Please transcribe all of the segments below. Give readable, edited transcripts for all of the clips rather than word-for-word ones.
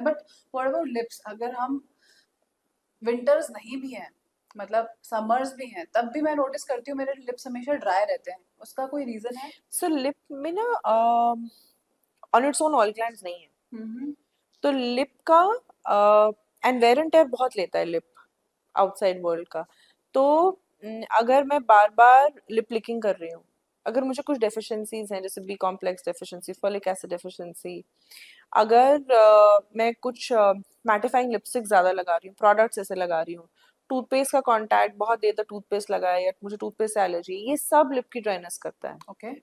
But what about lips? अगर हम winters नहीं भी हैं, मतलब समर्स भी हैं, तब भी मैं नोटिस करती हूँ मेरे लिप्स हमेशा ड्राई रहते हैं। उसका कोई रीजन है? सो लिप में ना on its own oil glands नहीं है, हम्म। तो लिप का एंड वेयर एंड टेयर बहुत लेता है लिप आउटसाइड वर्ल्ड का। तो अगर मैं बार बार लिप लिकिंग कर रही हूँ, अगर मुझे कुछ डेफिशिएंसीज हैं जैसे B complex deficiency, folic acid deficiency, अगर मैं कुछ मैटिफाइंग लिपस्टिक ज्यादा लगा रही हूँ, प्रोडक्ट्स ऐसे लगा रही हूँ, टूथपेस्ट का कांटेक्ट बहुत देर तक टूथपेस्ट लगाया या मुझे टूथपेस्ट से एलर्जी, ये सब लिप की ड्राइनेस करता है। Okay.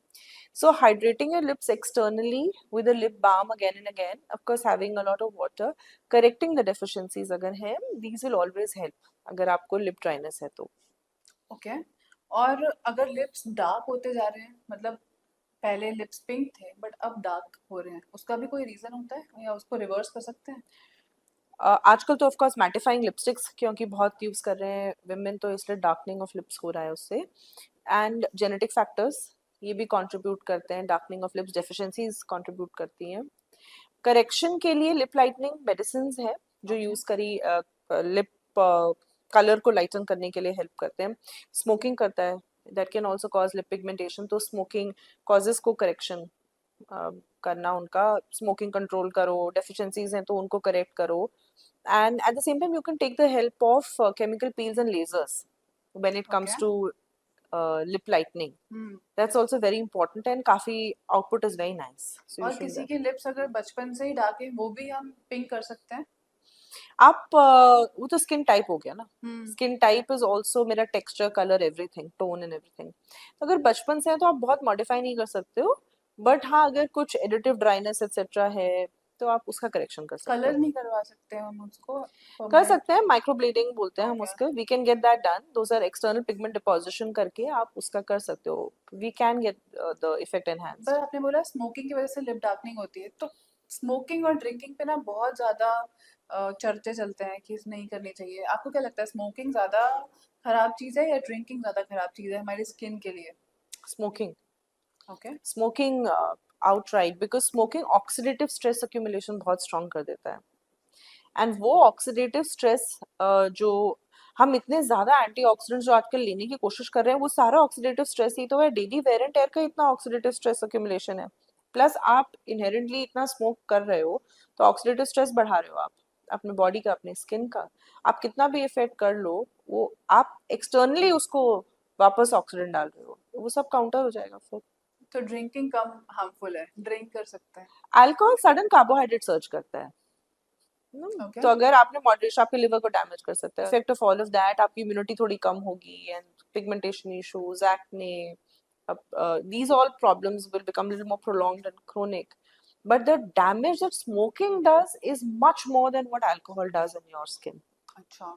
So hydrating your lips externally with a lip balm again and again, of course having a lot of water, correcting the deficiencies अगर हैं, these will always help अगर आपको lip dryness है तो। Okay. और अगर लिप्स डार्क होते जा रहे हैं, मतलब पहले लिप्स पिंक थे बट अब डार्क हो रहे हैं, उसका भी कोई रीजन होता है या उसको रिवर्स कर सकते हैं? आजकल तो ऑफ कोर्स मैटिफाइंग लिपस्टिक्स क्योंकि बहुत यूज कर रहे हैं विमेन, तो इसलिए डार्कनिंग ऑफ लिप्स हो रहा है उससे। एंड जेनेटिक फैक्टर्स ये भी कंट्रीब्यूट करते हैं, darkening of lips deficiencies contribute करती हैं। करेक्शन के लिए लिप लाइटनिंग मेडिसिन है जो ओके। यूज करी लिप कलर को लाइटन करने के लिए हेल्प करते हैं। स्मोकिंग करता है, that can also cause lip pigmentation, तो स्मोकिंग कॉजेज को करेक्शन करना, उनका स्मोकिंग कंट्रोल करो, डेफिशिएंसीज हैं तो उनको करेक्ट करो। And at the same time you can take the help of chemical peels and lasers when it okay. Comes to lip lightening, hmm. That's also very important and काफी output is very nice, so you और should. किसी के lips अगर बचपन से ही dark है, वो भी हम पिंक कर सकते हैं? आप वो तो स्किन टाइप हो गया ना, हम्म। स्किन टाइप इज ऑल्सो मेरा texture, colour, everything, tone and everything. तो अगर बचपन से है तो आप बहुत मॉडिफाई नहीं कर सकते हो, बट हाँ अगर कुछ एडिटिव ड्राइनेस एक्सेट्रा है तो आप उसका करेक्शन कर सकते कलर हो। नहीं करवा सकते हम उसको कर परमानेंट? सकते हैं, माइक्रोब्लेडिंग बोलते हैं हम ओके। उसके, we can get that done, those are external pigment deposition करके आप उसका कर सकते हो, we can get the effect पर एनहांस्ड। आपने बोला स्मोकिंग की वजह से लिप डार्कनिंग होती है, तो स्मोकिंग और ड्रिंकिंग पे ना बहुत ज्यादा चर्चे चलते हैं कि नहीं करनी चाहिए। आपको क्या लगता है, स्मोकिंग ज्यादा खराब चीज है या ड्रिंकिंग ज्यादा खराब चीज है हमारी स्किन के लिए? Smoking, okay. Smoking outright, because smoking oxidative stress accumulation बहुत स्ट्रॉन्ग कर देता है। एंड वो ऑक्सीडेटिव स्ट्रेस जो हम इतने ज्यादा एंटीऑक्सीडेंट्स जो आजकल लेने की कोशिश कर रहे हैं, वो सारा ऑक्सीडेटिव स्ट्रेस ही तो है, डेली वेयर एंड टेयर का इतना ऑक्सीडेटिव स्ट्रेस अक्यूमुलेशन है, प्लस आप इनहेरेंटली इतना स्मोक कर रहे हो, तो ऑक्सीडेटिव स्ट्रेस बढ़ा रहे हो आप अपने बॉडी का, अपने स्किन का। आप कितना भी इफेक्ट कर लो, वो आप एक्सटर्नली उसको वापस ऑक्सीडेंट डाल रहे हो, तो वो सब काउंटर हो जाएगा फिर। तो ड्रिंकिंग कम हार्मफुल है, ड्रिंक कर सकते हैं? अल्कोहल सडन कार्बोहाइड्रेट सर्च करता है। ओके। तो अगर आपने मॉडरेशन, आपके लिवर को डैमेज कर सकता है, effect of all of that, आपकी इम्यूनिटी थोड़ी कम होगी, and pigmentation issues, acne, these all problems will become a little more prolonged and chronic, but the damage that smoking does is much more than what alcohol does in your skin. अच्छा।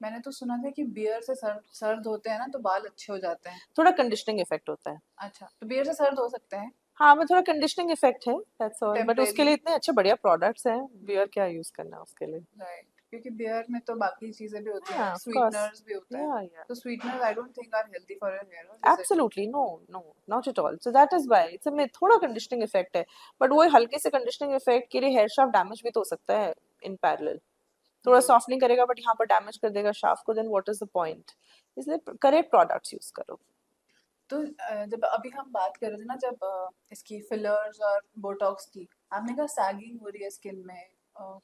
मैंने तो सुना था कि beer से सर्द होते हैं ना तो बाल अच्छे हो जाते हैं। थोड़ा कंडीशनिंग इफेक्ट होता है। अच्छा, तो बियर से सर्द हो सकते हैं? हाँ, मैं थोड़ा कंडीशनिंग इफेक्ट है, दैट्स ऑल, बट उसके टेम्परेरी। लिए इतने अच्छे बढ़िया प्रोडक्ट्स हैं, बियर क्या यूज करना है उसके लिए। राइट, क्योंकि बियर में तो बाकी चीजें भी होती हैं, हाँ, ऑफ कोर्स, स्वीटनर्स भी होते हैं। या तो sweeteners I don't think are healthy for your hair, और is it? Absolutely, no, no, not at all. So that is why it's a myth. थोड़ा कंडीशनिंग इफेक्ट है, बट वो हल्के से कंडीशनिंग इफेक्ट के लिए हेयर शाफ्ट डैमेज भी तो हो सकता है इन पैरेलल। थोड़ा सॉफ्टनिंग करेगा बट यहाँ पर डैमेज कर देगा शाफ्ट को, then what is the point? इसलिए करेक्ट प्रोडक्ट्स यूज करो। तो जब अभी हम बात कर रहे थे ना, जब इसकी फिलर्स और बोटॉक्स की, आपने कहा सैगिंग हो रही है स्किन में,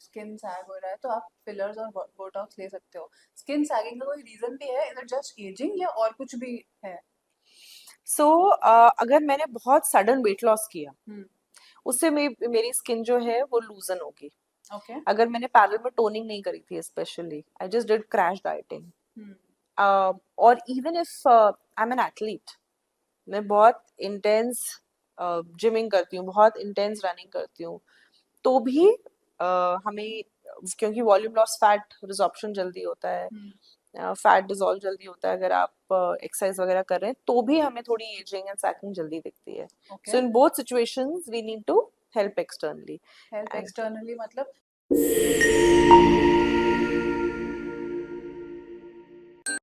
स्किन सैग हो रहा है, तो आप फिलर्स और बोटॉक्स ले सकते हो। स्किन सैगिंग का कोई रीजन भी है, इधर जस्ट एजिंग या और कुछ भी है? सो अगर मैंने बहुत सडन वेट लॉस किया, हम्म। उससे मेरी स्किन जो है वो लूजन होगी। ओके। अगर मैंने पैरेलल में टोनिंग नहीं करी थी, specially I just did crash dieting, hmm. और even if I am an athlete, मैं बहुत इंटेंस जिमिंग करती हूँ, बहुत इंटेंस रनिंग करती हूँ, तो भी हमें, क्योंकि वॉल्यूम लॉस फैट रिजॉर्प्शन जल्दी होता है, हम्म। फैट डिसॉल्व जल्दी होता है अगर आप एक्सरसाइज वगैरह कर रहे हैं, तो भी हमें थोड़ी एजिंग एंड सैकिंग जल्दी दिखती है। Okay. So in both situations we need to help externally. Help and externally मतलब?